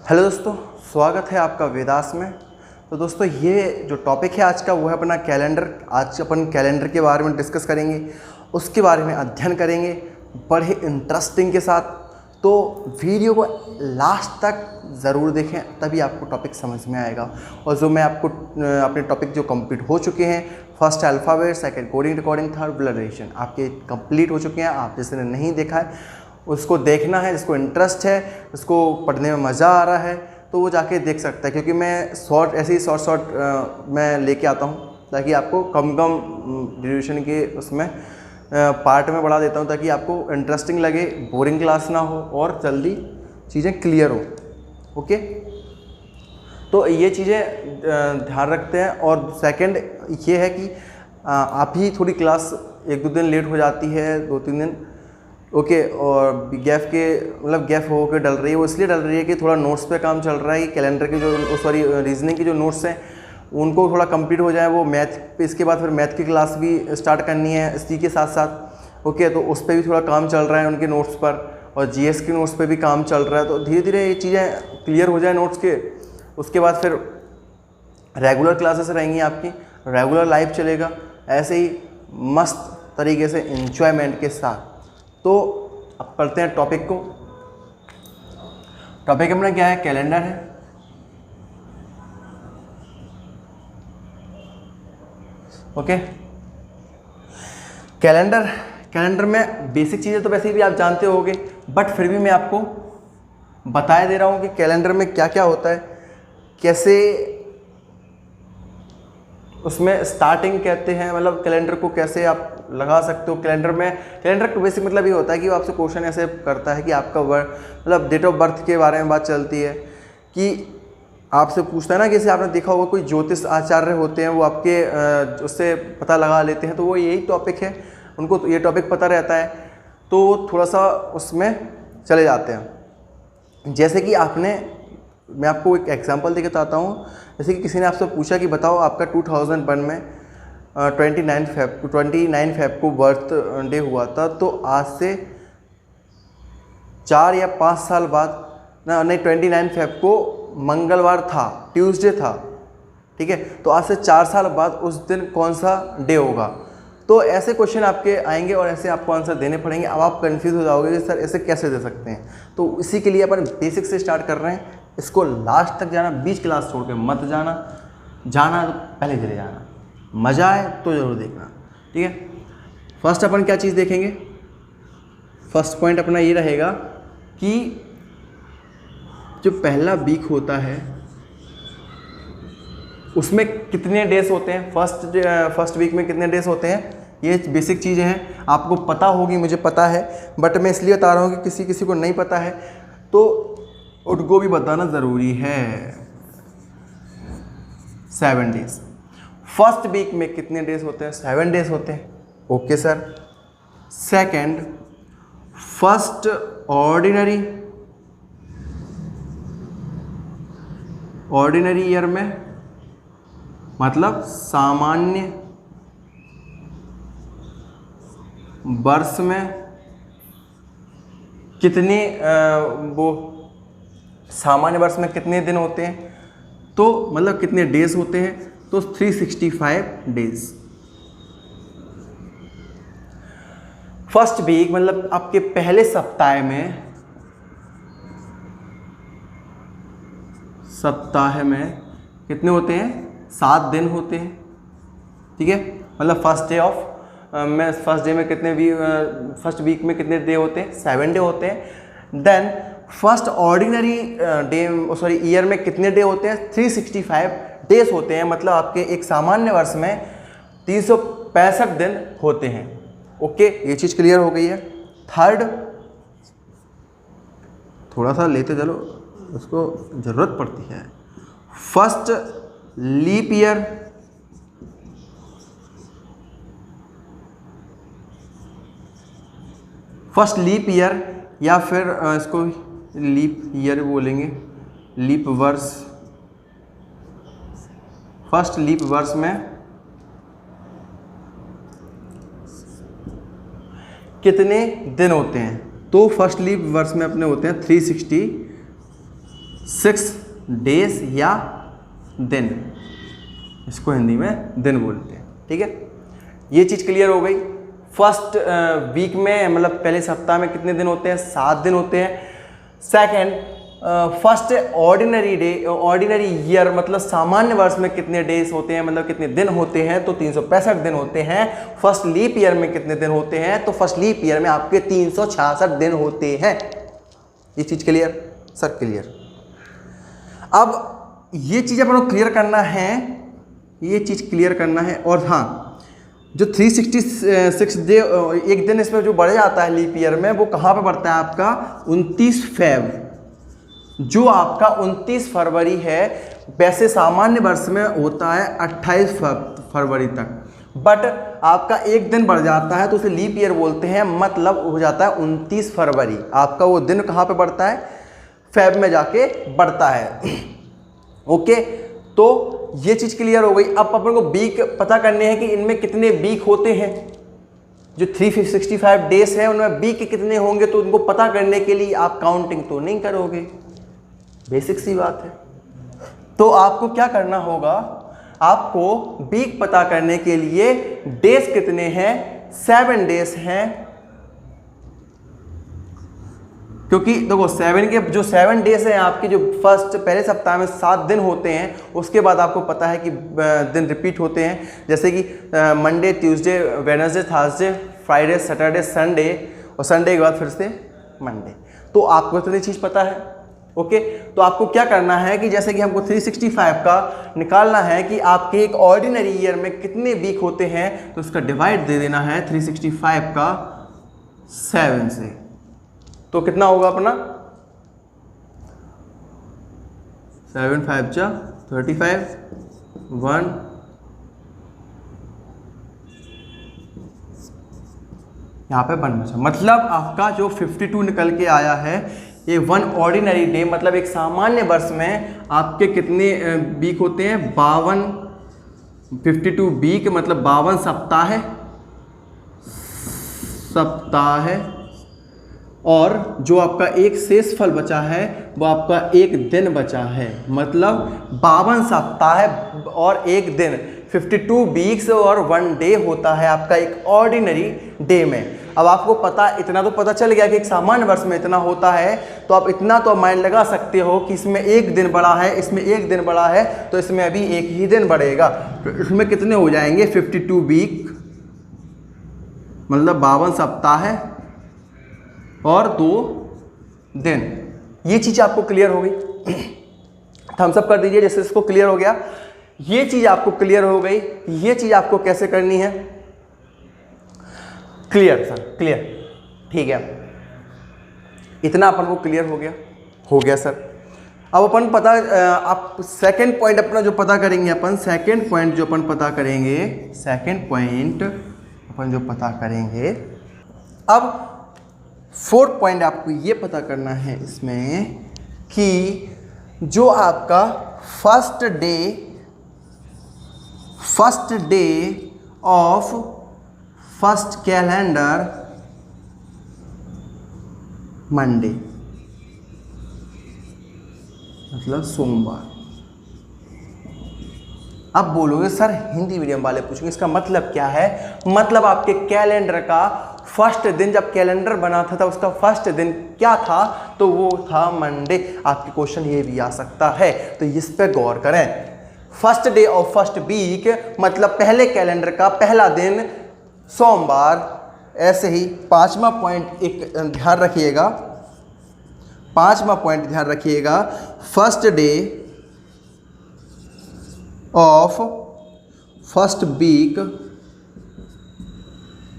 Hello दोस्तों, स्वागत है आपका वेदास में। तो दोस्तों, ये जो टॉपिक है आज का वो है अपना कैलेंडर। आज अपन कैलेंडर के बारे में डिस्कस करेंगे, उसके बारे में अध्ययन करेंगे बड़े इंटरेस्टिंग के साथ। तो वीडियो को लास्ट तक ज़रूर देखें, तभी आपको टॉपिक समझ में आएगा। और जो मैं आपको अपने टॉपिक जो कंप्लीट हो चुके हैं, first alphabet, second coding recording, third ब्लरेशन, आपके कंप्लीट हो चुके हैं। आप जिसने नहीं देखा है उसको देखना है, जिसको इंटरेस्ट है, जिसको पढ़ने में मज़ा आ रहा है तो वो जाके देख सकता है। क्योंकि मैं ऐसे ही शॉर्ट मैं लेके आता हूँ ताकि आपको कम ड्यूरेशन के उसमें पार्ट में बढ़ा देता हूँ, ताकि आपको इंटरेस्टिंग लगे, बोरिंग क्लास ना हो और जल्दी चीज़ें क्लियर हो। ओके, तो ये चीज़ें ध्यान रखते हैं। और सेकंड ये है कि आप ही थोड़ी क्लास 1-2 दिन लेट हो जाती है, 2-3 दिन। ओके, और गैप हो के डल रही है। वो इसलिए डल रही है कि थोड़ा नोट्स पे काम चल रहा है। कैलेंडर के रीजनिंग के जो नोट्स हैं उनको थोड़ा कंप्लीट हो जाए। वो मैथ पे, इसके बाद फिर मैथ की क्लास भी स्टार्ट करनी है इसी के साथ साथ। ओके, तो उस पर भी थोड़ा काम चल रहा है उनके नोट्स पर, और जीएस के नोट्स पे भी काम चल रहा है। तो धीरे धीरे ये चीज़ें क्लियर हो जाए नोट्स के, उसके बाद फिर रेगुलर क्लासेस रहेंगी आपकी, रेगुलर लाइफ चलेगा ऐसे ही मस्त तरीके से इंजॉयमेंट के साथ। तो अब पढ़ते हैं टॉपिक को। टॉपिक अपना क्या है? कैलेंडर है। ओके, कैलेंडर में बेसिक चीज़ें तो वैसे भी आप जानते होंगे, बट फिर भी मैं आपको बताया दे रहा हूँ कि कैलेंडर में क्या क्या होता है, कैसे उसमें स्टार्टिंग कहते हैं, मतलब कैलेंडर को कैसे आप लगा सकते हो। कैलेंडर का बेसिक मतलब ये होता है कि वो आपसे क्वेश्चन ऐसे करता है कि आपका मतलब डेट ऑफ बर्थ के बारे में बात चलती है, कि आपसे पूछता है ना, जैसे आपने देखा होगा कोई ज्योतिष आचार्य होते हैं, वो आपके उससे पता लगा लेते हैं। तो वो यही टॉपिक है, उनको तो ये टॉपिक पता रहता है, तो थोड़ा सा उसमें चले जाते हैं। जैसे कि मैं आपको एक एग्जांपल देके बताता हूँ। जैसे कि किसी ने आपसे पूछा कि बताओ आपका 2001 में 29 फेब को बर्थ डे हुआ था, तो आज से 4 या 5 साल बाद, नहीं 29 फेब को मंगलवार था, ट्यूसडे था, ठीक है। तो आज से 4 साल बाद उस दिन कौन सा डे होगा? तो ऐसे क्वेश्चन आपके आएंगे और ऐसे आपको आंसर देने पड़ेंगे। अब आप कंफ्यूज हो जाओगे कि सर ऐसे कैसे दे सकते हैं। तो इसी के लिए अपन बेसिक से स्टार्ट कर रहे हैं। इसको लास्ट तक जाना, बीच क्लास छोड़ के मत जाना तो पहले चले जाना, मज़ा आए तो ज़रूर देखना, ठीक है। फर्स्ट अपन क्या चीज़ देखेंगे? फर्स्ट पॉइंट अपना ये रहेगा कि जो पहला वीक होता है उसमें कितने डेज होते हैं। फर्स्ट वीक में कितने डेज होते हैं, ये बेसिक चीज़ें हैं, आपको पता होगी, मुझे पता है, बट मैं इसलिए बता रहा हूँ कि किसी को नहीं पता है तो उनको भी बताना ज़रूरी है। 7 डेज। फर्स्ट वीक में कितने डेज होते हैं? 7 डेज होते हैं। Okay sir. Second, first ordinary year में, मतलब सामान्य वर्ष में कितने सामान्य वर्ष में कितने दिन होते हैं, तो मतलब कितने डेज होते हैं? तो 365 डेज। फर्स्ट वीक मतलब आपके पहले सप्ताह में कितने होते हैं? 7 दिन होते हैं, ठीक है। मतलब फर्स्ट डे में फर्स्ट वीक में कितने डे होते हैं? 7 डे होते हैं। देन फर्स्ट ईयर में कितने डे होते हैं? 365 डेज होते हैं। मतलब आपके एक सामान्य वर्ष में 365 दिन होते हैं। ओके, ये चीज़ क्लियर हो गई है। थर्ड, थोड़ा सा लेते चलो, उसको ज़रूरत पड़ती है। फर्स्ट लीप ईयर या फिर इसको लीप ईयर बोलेंगे, लीप वर्ष। फर्स्ट लीप वर्ष में कितने दिन होते हैं? तो फर्स्ट लीप वर्ष में अपने होते हैं 365 6 डेज या दिन, इसको हिंदी में दिन बोलते हैं। ठीक है, ये चीज़ क्लियर हो गई। फर्स्ट वीक में मतलब पहले सप्ताह में कितने दिन होते हैं? 7 दिन होते हैं। Second, first ordinary day, ordinary year मतलब सामान्य वर्ष में कितने डेज होते हैं, मतलब कितने दिन होते हैं? तो 365 दिन होते हैं। फर्स्ट लीप ईयर में कितने दिन होते हैं? तो फर्स्ट लीप ईयर में आपके 366 दिन होते हैं। ये चीज़ क्लियर? Sir clear. अब ये चीज़ अपन को क्लियर करना है, ये चीज़ क्लियर करना है। और हाँ, जो 366 डे एक दिन इसमें जो बढ़ जाता है लीप ईयर में, वो कहाँ पे बढ़ता है आपका? 29 फेब, जो आपका 29 फरवरी है। वैसे सामान्य वर्ष में होता है 28 फरवरी तक, बट आपका एक दिन बढ़ जाता है तो उसे लीप ईयर बोलते हैं। मतलब हो जाता है 29 फरवरी। आपका वो दिन कहाँ पे बढ़ता है? फेब में जाके बढ़ता है। ओके, तो ये चीज़ क्लियर हो गई। अब अपन को वीक पता करने हैं कि इनमें कितने वीक होते हैं। जो 365 डेज है उनमें वीक कितने होंगे, तो उनको पता करने के लिए आप काउंटिंग तो नहीं करोगे, बेसिक सी बात है। तो आपको क्या करना होगा? आपको वीक पता करने के लिए डेज कितने हैं? 7 डेज हैं। क्योंकि देखो 7 के जो 7 डेज हैं आपके, जो फर्स्ट पहले सप्ताह में 7 दिन होते हैं, उसके बाद आपको पता है कि दिन रिपीट होते हैं। जैसे कि Monday, Tuesday, Wednesday, Thursday, Friday, Saturday, Sunday, और संडे के बाद फिर से मंडे। तो आपको इतनी चीज़ पता है। ओके, तो आपको क्या करना है कि जैसे कि हमको 365 का निकालना है कि आपके एक ऑर्डिनरी ईयर में कितने वीक होते हैं, तो उसका डिवाइड दे देना है 365 का 7 से। तो कितना होगा अपना? 7 5 जा 35, 1 यहाँ पे 1 बचा। मतलब आपका जो 52 निकल के आया है, ये 1 ऑर्डिनरी डे, मतलब एक सामान्य वर्ष में आपके कितने वीक होते हैं? 52। 52 वीक मतलब 52 सप्ताह है। और जो आपका एक शेष फल बचा है वो आपका एक दिन बचा है। मतलब 52 सप्ताह और एक दिन, 52 वीक्स और 1 डे होता है आपका एक ऑर्डिनरी डे में। अब आपको पता, इतना तो पता चल गया कि एक सामान्य वर्ष में इतना होता है, तो आप इतना तो माइंड लगा सकते हो कि इसमें एक दिन बड़ा है, इसमें एक दिन बड़ा है, तो इसमें अभी एक ही दिन बढ़ेगा। तो इसमें कितने हो जाएंगे? 52 वीक मतलब 52 सप्ताह है और 2 दिन। ये चीज़ आपको क्लियर हो गई? थम्स अप कर दीजिए जैसे इसको क्लियर हो गया। ये चीज़ आपको क्लियर हो गई। ये चीज़ आपको कैसे करनी है? क्लियर सर, क्लियर, ठीक है। इतना अपन को क्लियर हो गया? हो गया सर। अब अपन पता, आप सेकंड पॉइंट अपना जो पता करेंगे, अपन सेकंड पॉइंट जो अपन पता करेंगे, सेकंड पॉइंट अपन जो पता करेंगे, अब 4th पॉइंट आपको ये पता करना है इसमें कि जो आपका first day of first calendar Monday मतलब सोमवार। अब बोलोगे सर हिंदी मीडियम वाले पूछेंगे इसका मतलब क्या है? मतलब आपके कैलेंडर का फर्स्ट दिन, जब कैलेंडर बना था उसका फर्स्ट दिन क्या था? तो वो था मंडे। आपके क्वेश्चन ये भी आ सकता है, तो इस पे गौर करें। First day of first week मतलब पहले कैलेंडर का पहला दिन सोमवार। ऐसे ही 5वां पॉइंट एक ध्यान रखिएगा, 5वां पॉइंट ध्यान रखिएगा, first day of first week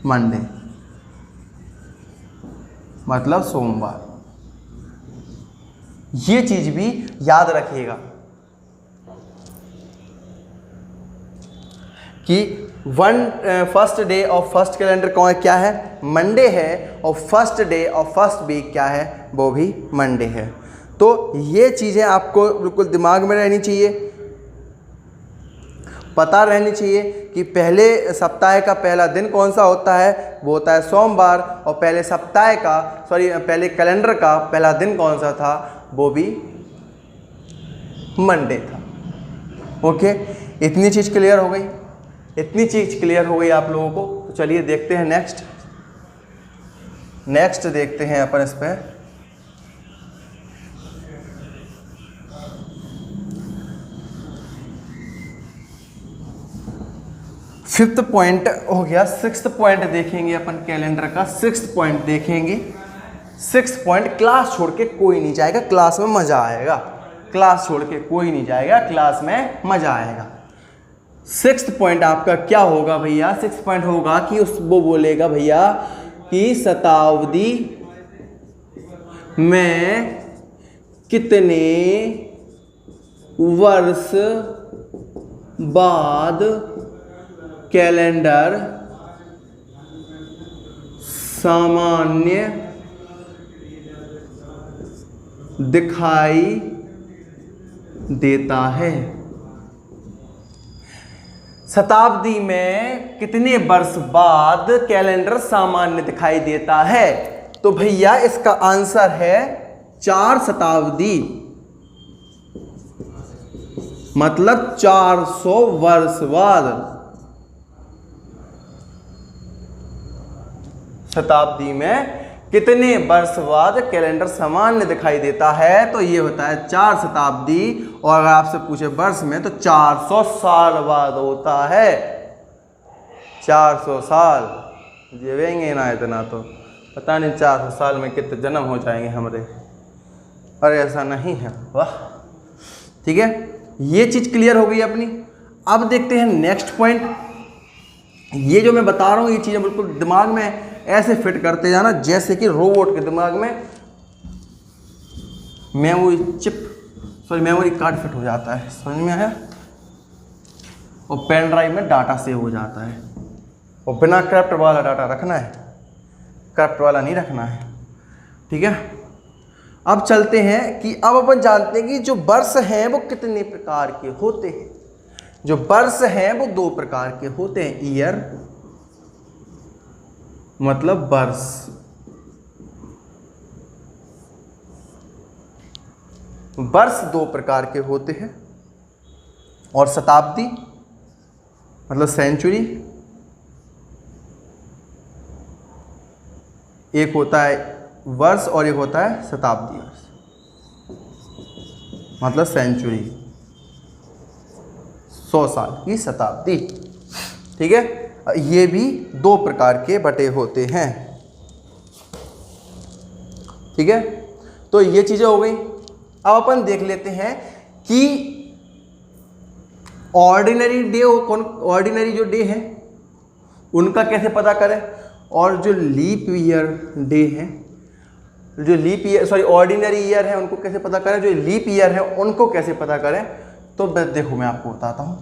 Monday मतलब सोमवार। ये चीज भी याद रखिएगा कि first day of first calendar कौन क्या है? मंडे है। और first day of first week क्या है? वो भी मंडे है। तो ये चीज़ें आपको बिल्कुल दिमाग में रहनी चाहिए, पता रहनी चाहिए कि पहले सप्ताह का पहला दिन कौन सा होता है? वो होता है सोमवार। और पहले सप्ताह का पहले कैलेंडर का पहला दिन कौन सा था? वो भी मंडे था। ओके, इतनी चीज़ क्लियर हो गई, इतनी चीज़ क्लियर हो गई आप लोगों को। तो चलिए देखते हैं नेक्स्ट देखते हैं अपन इस पर। फिफ्थ पॉइंट हो गया, सिक्स्थ पॉइंट देखेंगे अपन कैलेंडर का। सिक्स्थ पॉइंट देखेंगे। सिक्स्थ पॉइंट, क्लास छोड़ के कोई नहीं जाएगा, क्लास में मजा आएगा। क्लास छोड़ के कोई नहीं जाएगा, क्लास में मजा आएगा। सिक्स्थ पॉइंट आपका क्या होगा भैया? सिक्स्थ पॉइंट होगा कि वो बोलेगा भैया कि शताब्दी में कितने वर्ष बाद कैलेंडर सामान्य दिखाई देता है। शताब्दी में कितने वर्ष बाद कैलेंडर सामान्य दिखाई देता है? तो भैया इसका आंसर है 4 शताब्दी, मतलब 400 वर्ष बाद। शताब्दी में कितने वर्ष बाद कैलेंडर सामान्य दिखाई देता है? तो ये होता है 4 शताब्दी, और अगर आपसे पूछे वर्ष में तो 400 साल बाद होता है। 400 साल जीवेंगे ना इतना, तो पता नहीं 400 साल में कितने जन्म हो जाएंगे हमारे, और ऐसा नहीं है। वाह, ठीक है, ये चीज़ क्लियर हो गई अपनी। अब देखते हैं नेक्स्ट पॉइंट। ये जो मैं बता रहा हूँ ये चीज़ें बिल्कुल दिमाग में ऐसे फिट करते जाना जैसे कि रोबोट के दिमाग में मेमोरी कार्ड फिट हो जाता है। समझ में आया? और पेन ड्राइव में डाटा सेव हो जाता है। और बिना क्रप्ट वाला डाटा रखना है, क्रप्ट वाला नहीं रखना है। ठीक है, अब चलते हैं कि अब अपन जानते हैं कि जो वर्ष हैं वो कितने प्रकार के होते हैं। जो वर्ष हैं वो 2 प्रकार के होते हैं। ईयर मतलब वर्ष, वर्ष 2 प्रकार के होते हैं। और शताब्दी मतलब सेंचुरी, एक होता है वर्ष और एक होता है शताब्दी वर्ष, मतलब सेंचुरी, 100 साल की शताब्दी। ठीक है, ये भी 2 प्रकार के बटे होते हैं। ठीक है, तो ये चीजें हो गई। अब अपन देख लेते हैं कि ऑर्डिनरी डे, ऑर्डिनरी जो डे है उनका कैसे पता करें, और जो लीप ईयर डे है, जो लीप ईयर ऑर्डिनरी ईयर है उनको कैसे पता करें, जो लीप ईयर है उनको कैसे पता करें। तो देखो मैं आपको बताता हूँ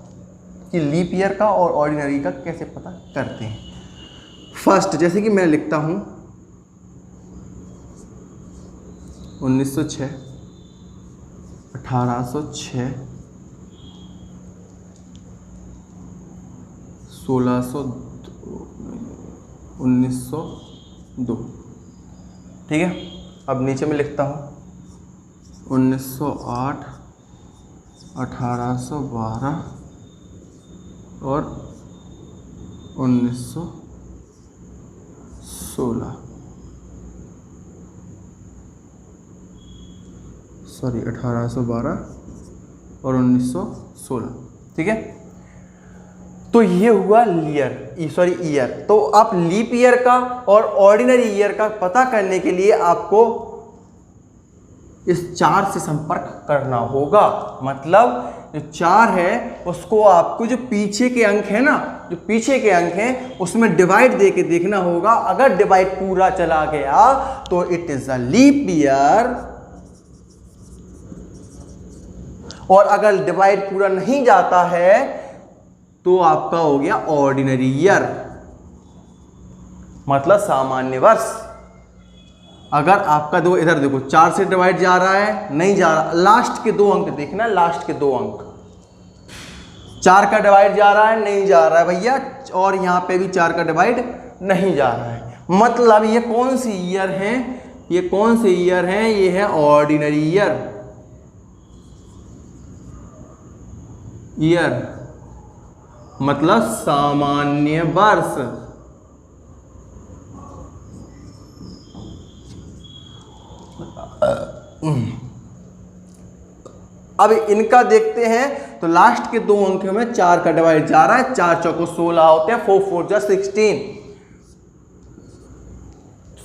कि लीप ईयर का और ऑर्डिनरी का कैसे पता करते हैं। फर्स्ट, जैसे कि मैं लिखता हूँ 1906, 1806, 1902। ठीक है, अब नीचे में लिखता हूँ 1908, 1812 और 1916, 1812 और 1916। ठीक है, तो ये हुआ ईयर। तो आप लीप ईयर का और ऑर्डिनरी ईयर का पता करने के लिए आपको इस 4 से संपर्क करना होगा। मतलब जो 4 है उसको आपको जो पीछे के अंक है ना, जो पीछे के अंक हैं उसमें डिवाइड दे के देखना होगा। अगर डिवाइड पूरा चला गया तो it is a leap year, और अगर डिवाइड पूरा नहीं जाता है तो आपका हो गया ऑर्डिनरी ईयर, मतलब सामान्य वर्ष। अगर आपका दो इधर देखो 4 से डिवाइड जा रहा है, नहीं जा रहा, लास्ट के 2 अंक देखना, लास्ट के 2 अंक 4 का डिवाइड जा रहा है, नहीं जा रहा है भैया, और यहां पे भी 4 का डिवाइड नहीं जा रहा है। मतलब ये कौन सी ईयर है, ये कौन से ईयर है, ये है ऑर्डिनरी ईयर। ईयर मतलब सामान्य वर्ष। अब इनका देखते हैं तो लास्ट के दो अंक में 4 का डिवाइड जा रहा है, 4 चौको 16 होते हैं, 4 4 जा 16,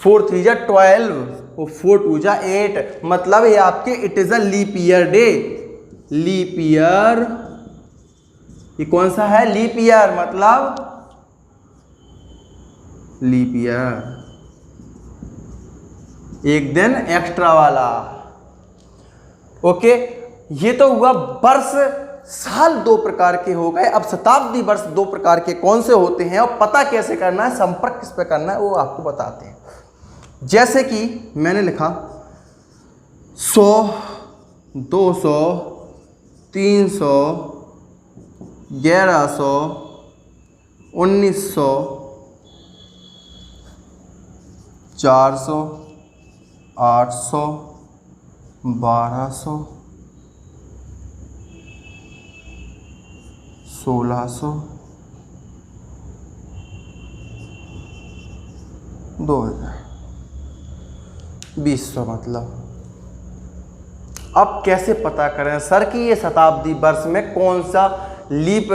4 3 जा 12 और 4 2 जा 8। मतलब ये आपके it is a leap year day. Leap year ये कौन सा है? लीप ईयर मतलब लीप ईयर एक दिन एक्स्ट्रा वाला। ओके, ये तो हुआ वर्ष। साल दो प्रकार के हो गए। अब शताब्दी वर्ष दो प्रकार के कौन से होते हैं और पता कैसे करना है, संपर्क किस पे करना है, वो आपको बताते हैं। जैसे कि मैंने लिखा 100, 200, 300, 1100, 1900, 400, 800, 1200, 1600, 2000, 2000 मतलब। अब कैसे पता करें सर कि ये शताब्दी वर्ष में कौन सा लीप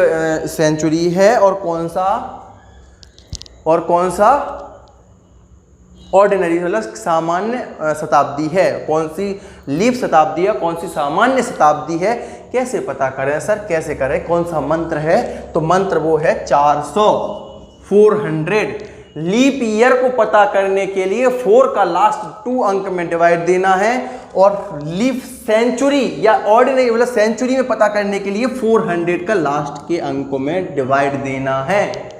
सेंचुरी है और कौन सा ऑर्डिनरी मतलब सामान्य शताब्दी है, कौन सी लीप शताब्दी है, कौन सी सामान्य शताब्दी है? कैसे पता करें सर, कैसे करें? कौन सा मंत्र है? तो मंत्र वो है 400, 400। लीप ईयर को पता करने के लिए 4 का लास्ट 2 अंक में डिवाइड देना है और लीप सेंचुरी या ऑर्डिनरी मतलब सेंचुरी में पता करने के लिए 400 का लास्ट के अंकों में डिवाइड देना है।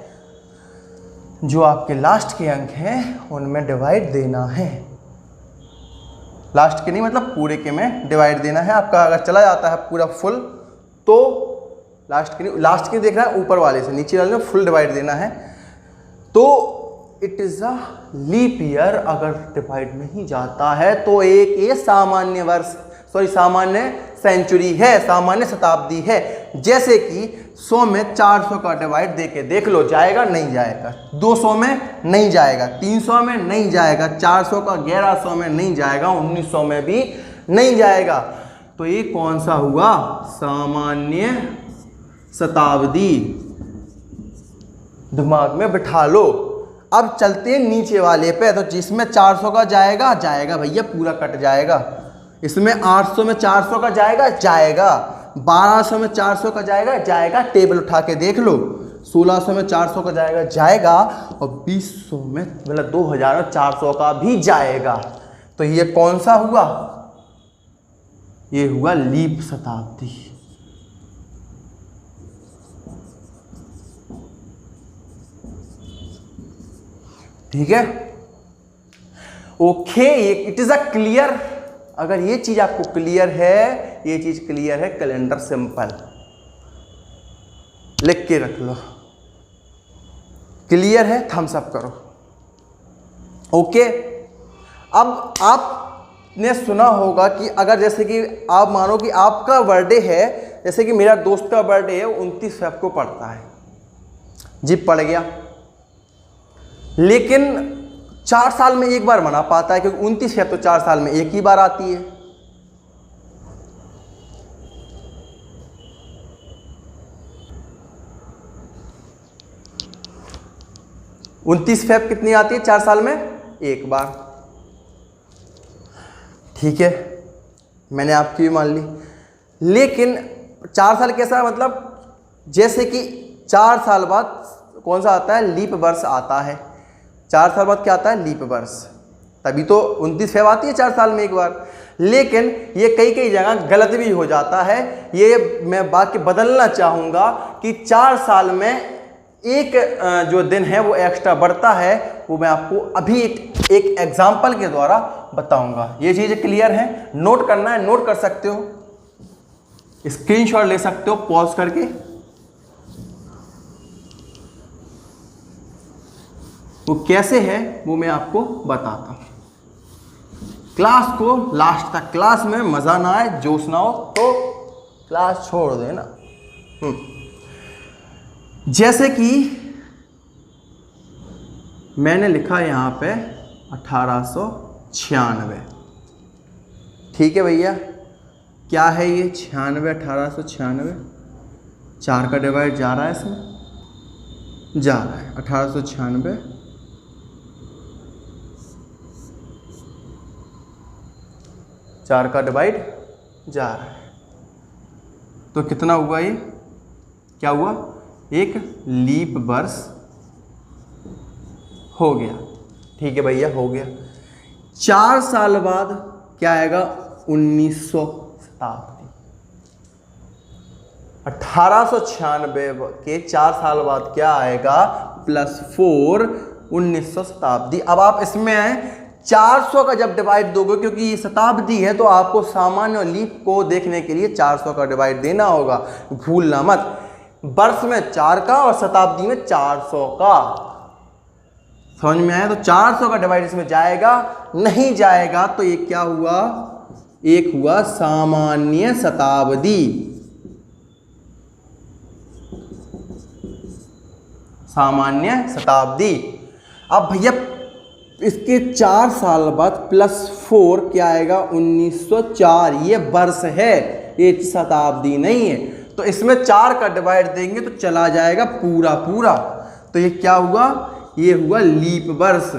जो आपके लास्ट के अंक हैं उनमें डिवाइड देना है। लास्ट के नहीं मतलब पूरे के में डिवाइड देना है। आपका अगर चला जाता है पूरा फुल तो लास्ट के देख रहा है ऊपर वाले से, नीचे वाले में फुल डिवाइड देना है। तो it is a leap year. अगर डिवाइड नहीं जाता है तो एक ये सामान्य वर्ष सामान्य सेंचुरी है, सामान्य शताब्दी है। जैसे कि 100 में 400 का डिवाइड देके देख लो, जाएगा नहीं जाएगा? 200 में नहीं जाएगा, 300 में नहीं जाएगा, 400 का 1100 में नहीं जाएगा, 1900 में भी नहीं जाएगा। तो ये कौन सा हुआ? सामान्य शताब्दी। दिमाग में बिठा लो। अब चलते हैं नीचे वाले पे। तो जिसमें 400 का जाएगा भैया पूरा कट जाएगा। इसमें 800 में 400 का जाएगा, 1200 में 400 का जाएगा। टेबल उठा के देख लो, 1600 में 400 का जाएगा और 2000 में मतलब 2000 में 400 का भी जाएगा। तो ये कौन सा हुआ? ये हुआ लीप शताब्दी। ठीक है, okay. It is a clear. अगर ये चीज आपको क्लियर है, ये चीज क्लियर है, कैलेंडर सिंपल लिख के रख लो। क्लियर है? थम्स अप करो। ओके। अब आपने सुना होगा कि अगर जैसे कि आप मानो कि आपका बर्थडे है, जैसे कि मेरा दोस्त का बर्थडे है 29 फेब को पड़ता है जी, पड़ गया। लेकिन 4 साल में एक बार मना पाता है, क्योंकि 29 है तो 4 साल में एक ही बार आती है। उनतीस फेब कितनी आती है 4 साल में? एक बार। ठीक है, मैंने आपकी भी मान ली। लेकिन 4 साल कैसा मतलब, जैसे कि 4 साल बाद कौन सा आता है? लीप वर्ष आता है। 4 साल बाद क्या आता है? लीप वर्ष। तभी तो 29 फेब आती है 4 साल में एक बार। लेकिन ये कई जगह गलत भी हो जाता है। ये मैं वाक्य बदलना चाहूँगा कि 4 साल में एक जो दिन है वो एक्स्ट्रा बढ़ता है। वो मैं आपको अभी एक एग्जाम्पल के द्वारा बताऊँगा। ये चीज़ें क्लियर हैं? नोट करना है, नोट कर सकते हो, स्क्रीनशॉट ले सकते हो पॉज करके। वो कैसे है वो मैं आपको बताता हूँ। क्लास को लास्ट तक, क्लास में मज़ा ना आए, जोश ना हो तो क्लास छोड़ देना, जैसे कि मैंने लिखा यहाँ पे 1896, ठीक है भैया। क्या है ये 96, 1896, 4 का डिवाइड जा रहा है इसमें, जा रहा है 1896 4 का डिवाइड जा रहा है, तो कितना हुआ ये, क्या हुआ, एक लीप वर्ष हो गया, ठीक है भैया, हो गया। 4 साल बाद क्या आएगा, 1900 शताब्दी। 1896 के 4 साल बाद क्या आएगा, +4 1900 शताब्दी। अब आप इसमें 400 का जब डिवाइड दोगे, क्योंकि ये शताब्दी है तो आपको सामान्य और लीप को देखने के लिए 400 का डिवाइड देना होगा, भूलना मत। वर्ष में 4 का और शताब्दी में 400 का, समझ में आया। तो 400 का डिवाइड इसमें जाएगा, नहीं जाएगा तो ये क्या हुआ, एक हुआ सामान्य शताब्दी, सामान्य शताब्दी। अब भैया इसके 4 साल बाद +4 क्या आएगा, 1904, ये वर्ष है, ये शताब्दी नहीं है। तो इसमें 4 का डिवाइड देंगे तो चला जाएगा पूरा पूरा, तो ये क्या हुआ, ये हुआ लीप वर्ष।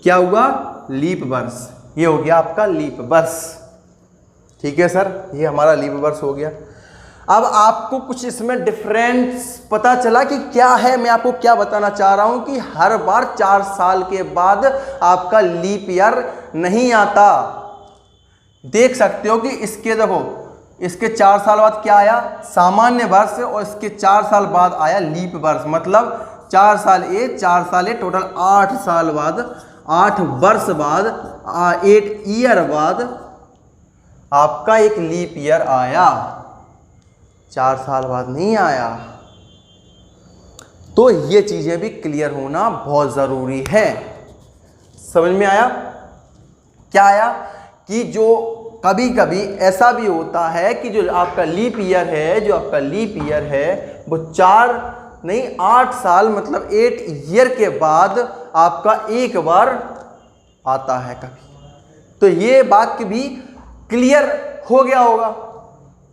क्या हुआ, लीप वर्ष, ये हो गया आपका लीप वर्ष, ठीक है सर, ये हमारा लीप वर्ष हो गया। अब आपको कुछ इसमें डिफरेंस पता चला कि क्या है, मैं आपको क्या बताना चाह रहा हूं कि हर बार 4 साल के बाद आपका लीप ईयर नहीं आता। देख सकते हो कि इसके, देखो इसके 4 साल बाद क्या आया, सामान्य वर्ष, और इसके 4 साल बाद आया लीप वर्ष, मतलब 4 साल ए 4 साल ए, टोटल 8 साल बाद, 8 वर्ष बाद, 8 ईयर बाद आपका एक लीप ईयर आया, 4 साल बाद नहीं आया। तो ये चीजें भी क्लियर होना बहुत जरूरी है। समझ में आया, क्या आया कि जो कभी कभी ऐसा भी होता है कि जो आपका लीप ईयर है, जो आपका लीप ईयर है वो 4 नहीं 8 साल, मतलब 8 ईयर के बाद आपका एक बार आता है कभी। तो ये वाक्य भी क्लियर हो गया होगा।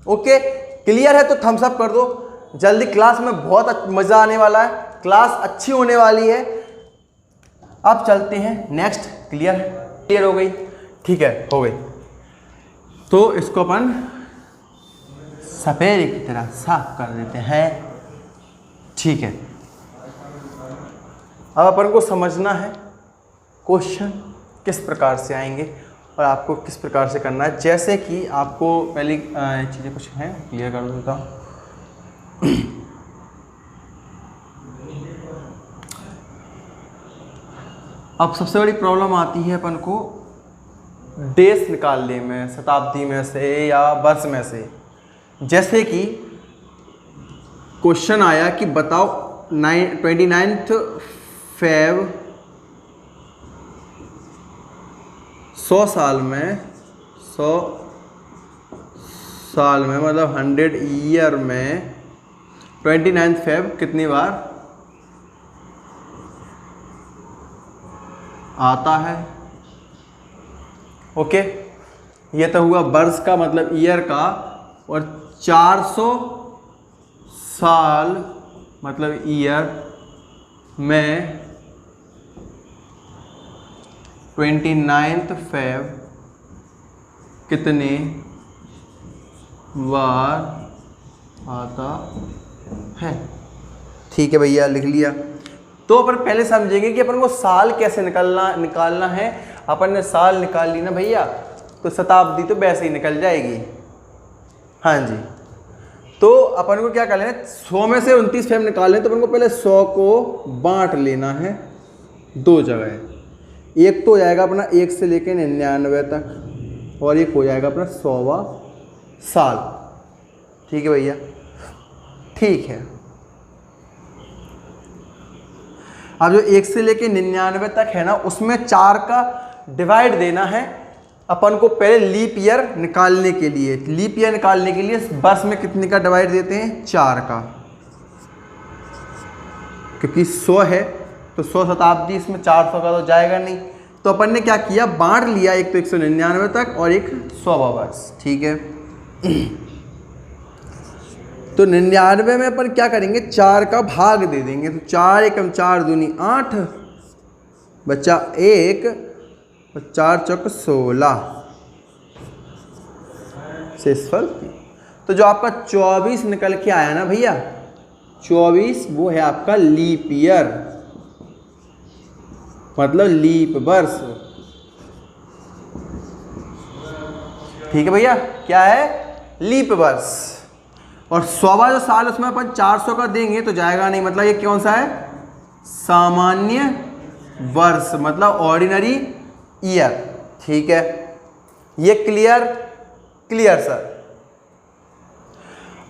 ओके, क्लियर है तो थम्स अप कर दो जल्दी। क्लास में बहुत मज़ा आने वाला है, क्लास अच्छी होने वाली है। अब चलते हैं नेक्स्ट। क्लियर है, क्लियर हो गई, ठीक है, हो गई। तो इसको अपन सपेरे की तरह साफ कर देते हैं, ठीक है। अब अपन को समझना है क्वेश्चन किस प्रकार से आएंगे और आपको किस प्रकार से करना है। जैसे कि आपको पहली चीज़ें कुछ हैं, क्लियर कर देता हूँ। अब सबसे बड़ी प्रॉब्लम आती है अपन को डेज निकालने में, शताब्दी में से या वर्ष में से। जैसे कि क्वेश्चन आया कि बताओ 29 फेब 100 साल में, 100 साल में मतलब 100 ईयर में 29 फेब कितनी बार आता है। ओके, ये तो हुआ वर्ष का मतलब ईयर का, और 400 साल मतलब ईयर में 29 फेब कितने बार आता है। ठीक है भैया, लिख लिया। तो अपन पहले समझेंगे कि अपन को साल कैसे निकालना है। अपन ने साल निकाल ली ना भैया, तो शताब्दी तो वैसे ही निकल जाएगी। हाँ जी, तो अपन को क्या कर लेना, 100 में से 29 फेब निकालने, तो अपन को पहले 100 को बांट लेना है 2 जगह। एक तो हो जाएगा अपना 1 से लेकर 99 तक, और एक हो जाएगा अपना 100वां साल। ठीक है भैया, ठीक है। अब जो 1 से लेकर 99 तक है ना, उसमें 4 का डिवाइड देना है अपन को पहले लीप ईयर निकालने के लिए वर्ष में कितने का डिवाइड देते हैं, 4 का, क्योंकि 100 है तो 100 शताब्दी, इसमें 400 का तो जाएगा नहीं। तो अपन ने क्या किया, बांट लिया, एक तो 199 तक और एक 100वां वर्ष, ठीक है। तो 99 में अपन क्या करेंगे, 4 का भाग दे देंगे। तो 4 एकम 4 दूनी 8, बच्चा 1, 4 चौक 16, शेषफल। तो जो आपका 24 निकल के आया ना भैया, 24 वो है आपका लीप ईयर, मतलब लीप वर्ष, ठीक है भैया, क्या है, लीप वर्ष। और 100वां जो साल उसमें अपन 400 का देंगे तो जाएगा नहीं, मतलब ये कौन सा है, सामान्य वर्ष, मतलब ऑर्डिनरी ईयर, ठीक है। ये क्लियर सर।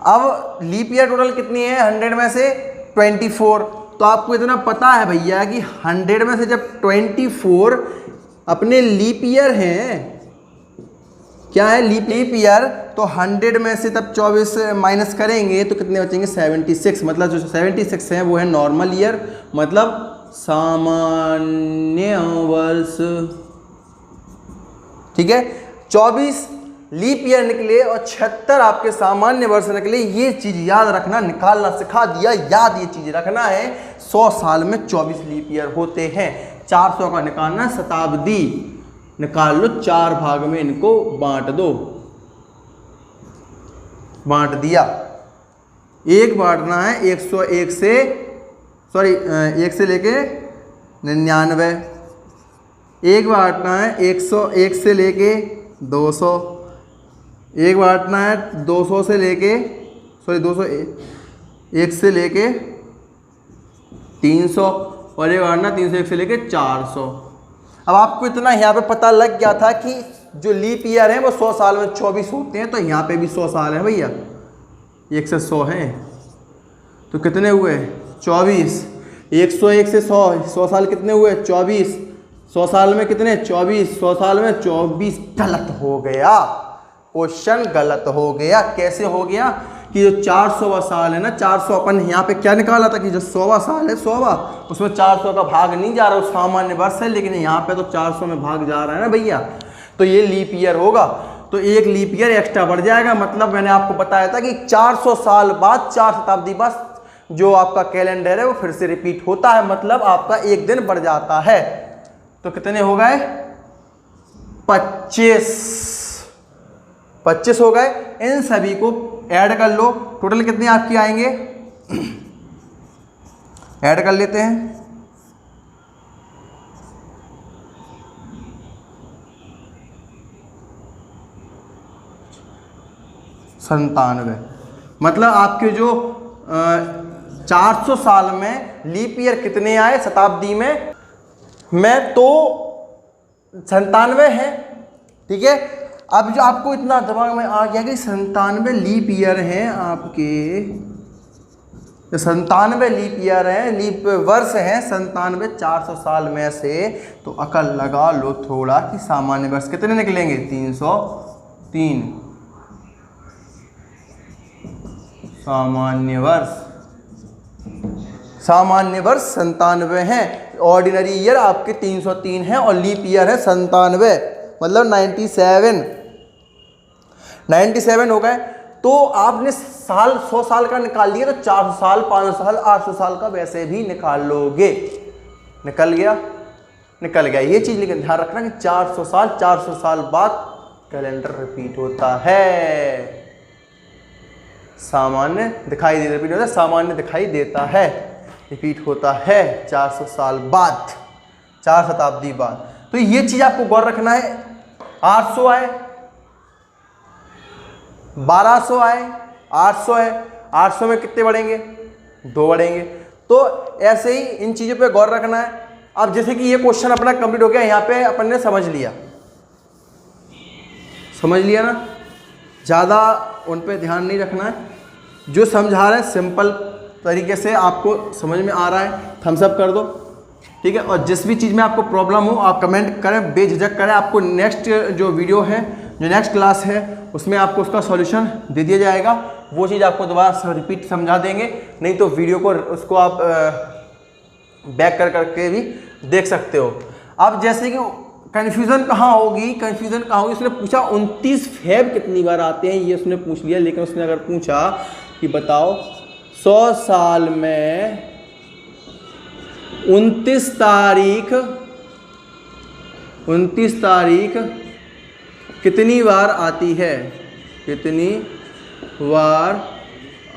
अब लीप ईयर टोटल कितनी है, 100 में से 24। तो आपको इतना पता है भैया कि 100 में से जब 24 अपने लीप ईयर हैं, क्या है, लीप ईयर, तो 100 में से तब 24 माइनस करेंगे तो कितने बचेंगे, 76। मतलब जो 76 हैं वो है नॉर्मल ईयर, मतलब सामान्य वर्ष, ठीक है। 24 लीप ईयर निकले और 76 आपके सामान्य वर्ष निकले। ये चीज़ याद रखना, निकालना सिखा दिया, याद ये चीज़ रखना है। 100 साल में 24 लीप ईयर होते हैं। 400 का निकालना, शताब्दी निकाल लो, 4 भाग में इनको बांट दो, बांट दिया। एक बांटना है 101 से, सॉरी 1 से लेके 99, एक बांटना है 101 से लेके 200, एक बांटना है 200 से लेके, सॉरी 201 से लेके 300, और एक बांटना 301 से लेके 400। अब आपको इतना यहाँ पे पता लग गया था कि जो लीप ईयर है वो 100 साल में 24 होते हैं, तो यहाँ पे भी 100 साल है भैया, 1 से 100 हैं, तो कितने हुए, 24। 101 से 100 साल कितने हुए, 24। 100 साल में कितने, 24। 100 साल में 24 गलत हो गया, क्वेश्चन गलत हो गया। कैसे हो गया कि जो 400वां साल है ना, 400 अपन यहाँ पे क्या निकाला था कि जो 100वां साल है, 100वां, उसमें 400 का भाग नहीं जा रहा, वो सामान्य वर्ष है, लेकिन यहाँ पे तो 400 में भाग जा रहा है ना भैया, तो ये लीप ईयर होगा। तो एक लीप ईयर एक्स्ट्रा बढ़ जाएगा। मतलब मैंने आपको बताया था कि 400 साल बाद, 4 शताब्दी बाद जो आपका कैलेंडर है वो फिर से रिपीट होता है, मतलब आपका एक दिन बढ़ जाता है। तो कितने हो गए, 25 हो गए। इन सभी को ऐड कर लो, टोटल कितने आपके आएंगे, ऐड कर लेते हैं। संतानवे, मतलब आपके जो 400 साल में लीप ईयर कितने आए शताब्दी में तो 97 है, ठीक है। अब जो आपको इतना दिमाग में आ गया कि 97 लीप ईयर हैं आपके, 97 लीप ईयर हैं, लीप वर्ष हैं 97 400 साल में से, तो अकल लगा लो थोड़ा कि सामान्य वर्ष कितने निकलेंगे, 303। सामान्य वर्ष 97 हैं, ऑर्डिनरी ईयर आपके 303 हैं और लीप ईयर है 97, मतलब 97 हो गए। तो आपने साल 100 साल का निकाल लिया, तो 400 साल, 500 साल, 800 साल का वैसे भी निकाल लोगे। निकल गया। ये चीज़ लेकिन ध्यान रखना कि 400 साल बाद कैलेंडर रिपीट होता है। सामान्य दिखाई देता है, रिपीट होता है 400 साल बाद, 4 शताब्दी बाद। तो ये चीज़ आपको गौर रखना है। 800 आए, 1200 आए, 800 है, 800 में कितने बढ़ेंगे, 2 बढ़ेंगे। तो ऐसे ही इन चीज़ों पे गौर रखना है। अब जैसे कि ये क्वेश्चन अपना कंप्लीट हो गया, यहाँ पे अपन ने समझ लिया ना, ज़्यादा उन पे ध्यान नहीं रखना है। जो समझा रहे हैं सिंपल तरीके से आपको समझ में आ रहा है, थम्स अप कर दो। ठीक है। और जिस भी चीज़ में आपको प्रॉब्लम हो आप कमेंट करें, बेझिझक करें। आपको नेक्स्ट जो वीडियो है, जो नेक्स्ट क्लास है, उसमें आपको उसका सॉल्यूशन दे दिया जाएगा। वो चीज़ आपको दोबारा रिपीट समझा देंगे, नहीं तो वीडियो को उसको आप बैक कर करके भी देख सकते हो। अब जैसे कि कन्फ्यूज़न कहाँ होगी, कन्फ्यूज़न कहाँ होगी, उसने पूछा 29 फेब कितनी बार आते हैं, ये उसने पूछ लिया। लेकिन उसने अगर पूछा कि बताओ 100 साल में 29 तारीख कितनी बार आती है, कितनी बार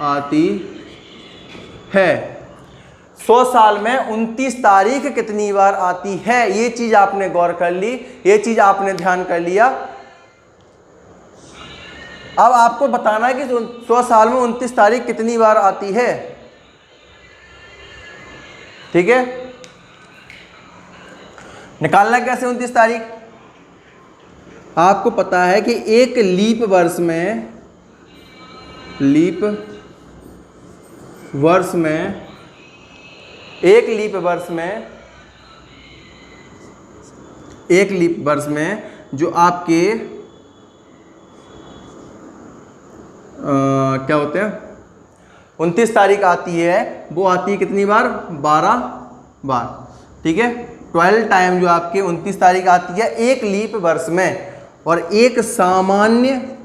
आती है, 100 साल में 29 तारीख कितनी बार आती है। ये चीज आपने गौर कर ली, ये चीज आपने ध्यान कर लिया। अब आपको बताना है कि 100 साल में 29 तारीख कितनी बार आती है। ठीक है, निकालना कैसे 29 तारीख। आपको पता है कि एक लीप वर्ष में एक लीप वर्ष में जो आपके क्या होते हैं 29 तारीख आती है, वो आती है कितनी बार, 12 बार। ठीक है, 12 टाइम जो आपके 29 तारीख आती है एक लीप वर्ष में, और एक सामान्य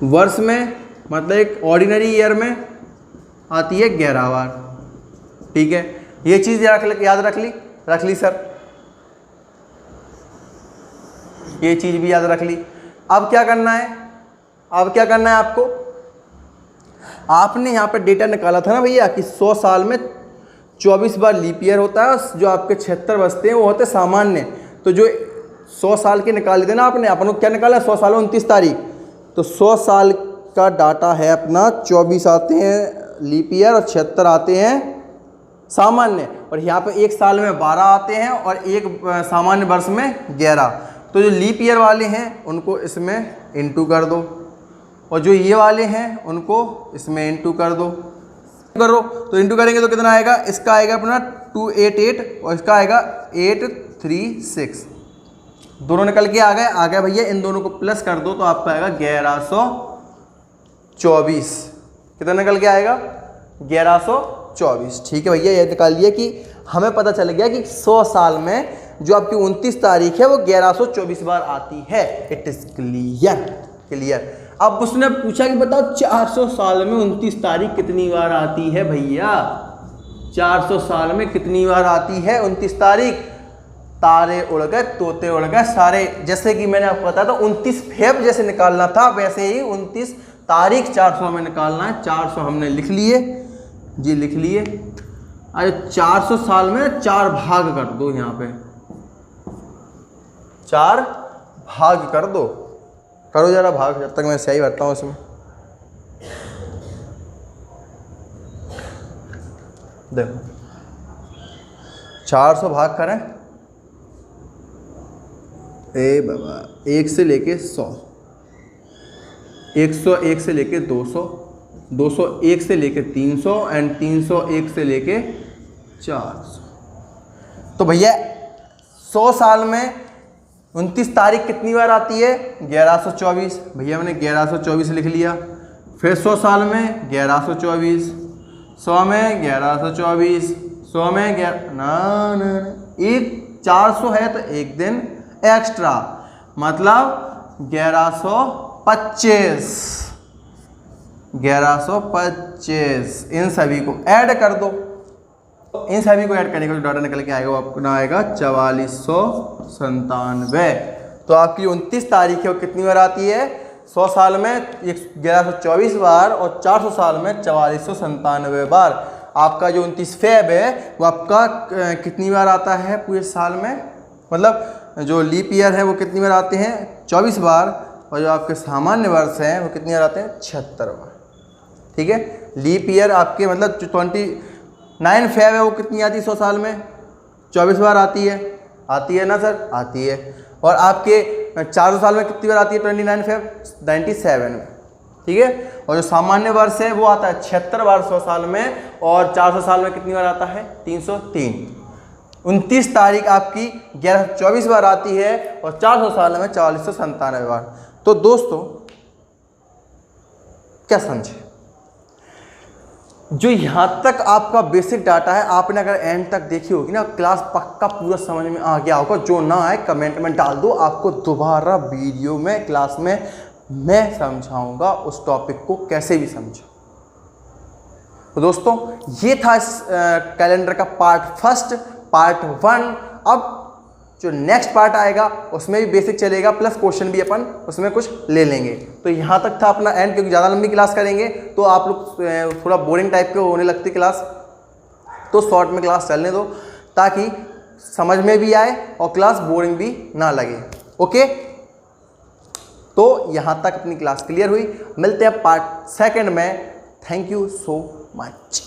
वर्ष में मतलब एक ऑर्डिनरी ईयर में आती है 11 बार। ठीक है, ये चीज़ याद रख ली सर, ये चीज़ भी याद रख ली। अब क्या करना है, आपको, आपने यहाँ पे डेटा निकाला था ना भैया कि 100 साल में 24 बार लीप ईयर होता है, जो आपके 76 बचते हैं वो होते सामान्य। तो जो 100 साल के निकाले थे ना आपने, अपन को क्या निकाला, 100 साल में 29 तारीख, तो 100 साल का डाटा है अपना, 24 आते हैं लीप ईयर और 76 आते हैं सामान्य, और यहाँ पे एक साल में 12 आते हैं और एक सामान्य वर्ष में 11। तो जो लीप ईयर वाले हैं उनको इसमें इंटू कर दो, और जो ये वाले हैं उनको इसमें इंटू कर दो। तो इंटू करेंगे तो कितना आएगा, इसका आएगा अपना 288 और इसका आएगा 836। दोनों निकल के आ गए भैया। इन दोनों को प्लस कर दो तो आपका आएगा 1124। कितना निकल के आएगा, 1124। ठीक है भैया, ये निकाल लिया कि हमें पता चल गया कि 100 साल में जो आपकी 29 तारीख है वो 1124 बार आती है। It is clear. अब उसने पूछा कि बताओ 400 साल में 29 तारीख कितनी बार आती है भैया, 400 साल में कितनी बार आती है 29 तारीख। तारे उड़ गए, तोते उड़ गए सारे। जैसे कि मैंने आपको बताया था 29 फेब जैसे निकालना था, वैसे ही 29 तारीख 400 में निकालना है। 400 हमने लिख लिए जी, लिख लिए। अरे 400 साल में 4 भाग कर दो, यहाँ पे 4 भाग कर दो, करो जरा भाग, जब तक मैं सही भरता हूँ इसमें। देखो 400 भाग करें, ए बाबा, 1 से लेके 100, 101 से लेके 200, 201 से लेके 300 एंड 301 से लेके 400। तो भैया 100 साल में 29 तारीख कितनी बार आती है, 1124। भैया मैंने 1124 लिख लिया। फिर 100 साल में 1124, 100 में 1124, 100 में 11 ना एक 400 है तो एक दिन एक्स्ट्रा, मतलब 1125। 1125 इन सभी को ऐड कर दो। इन सभी को ऐड करने का जो डाटा निकल के आएगा वो आपको ना आएगा 4497। तो आपकी 29 तारीख है वो कितनी बार आती है, 100 साल में 1124 बार और 400 साल में 4497 बार। आपका जो 29 फेब है वो आपका कितनी बार आता है पूरे साल में, मतलब जो लीप ईयर है वो कितनी बार आते हैं, 24 बार, और जो आपके सामान्य वर्ष हैं वो कितनी बार आते हैं, 76 बार। ठीक है, लीप ईयर आपके मतलब जो 29 फेब है वो कितनी आती है 100 साल में, 24 बार आती है ना सर, आती है। और आपके 400 साल में कितनी बार आती है 29 फेब, 97 में। ठीक है, और जो सामान्य वर्ष है वो आता है 76 बार 100 साल में, और 400 साल में कितनी बार आता है, 303। 29 तारीख आपकी 1124 बार आती है और 400 साल में 4497 बार। तो दोस्तों क्या समझे, जो यहाँ तक आपका बेसिक डाटा है, आपने अगर एंड तक देखी होगी ना, क्लास पक्का पूरा समझ में आ गया होगा। जो ना आए कमेंट में डाल दो, आपको दोबारा वीडियो में क्लास में मैं समझाऊंगा उस टॉपिक को, कैसे भी समझो। तो दोस्तों ये था इस कैलेंडर का पार्ट फर्स्ट, पार्ट 1। अब जो नेक्स्ट पार्ट आएगा उसमें भी बेसिक चलेगा, प्लस क्वेश्चन भी अपन उसमें कुछ ले लेंगे। तो यहाँ तक था अपना एंड, क्योंकि ज़्यादा लंबी क्लास करेंगे तो आप लोग थोड़ा बोरिंग टाइप के होने लगती क्लास, तो शॉर्ट में क्लास चलने दो ताकि समझ में भी आए और क्लास बोरिंग भी ना लगे। ओके, तो यहाँ तक अपनी क्लास क्लियर हुई। मिलते हैं पार्ट सेकंड में। Thank you so much.